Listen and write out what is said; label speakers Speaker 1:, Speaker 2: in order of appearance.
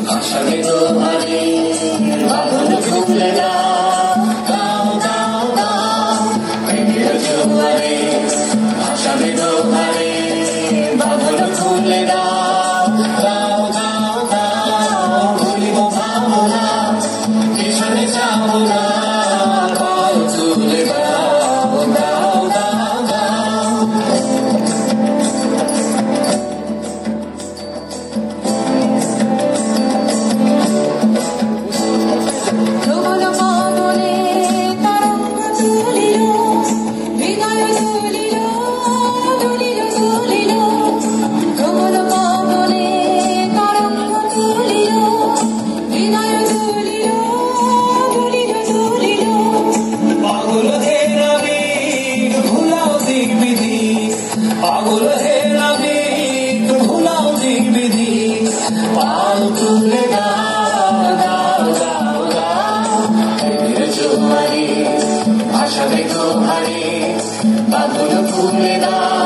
Speaker 1: ভাষাবে তোমারে বাঁধন খুলে দাও দাও দাও প্রেমের জোয়ারে ভাষাবে তোমারে বাঁধন খুলে দাও দাও দাও দাও ভুলিব ভাবনা পিছনে যাব না পাও তুলে দাও দাও দাও দাও পাগল হে নবী ভুলাও দিক বিধি পাল তুলে দাও দাও দাও দাও প্রেমের জোয়ারে ভাষাবে তোমারে বাঁধন খুলে দাও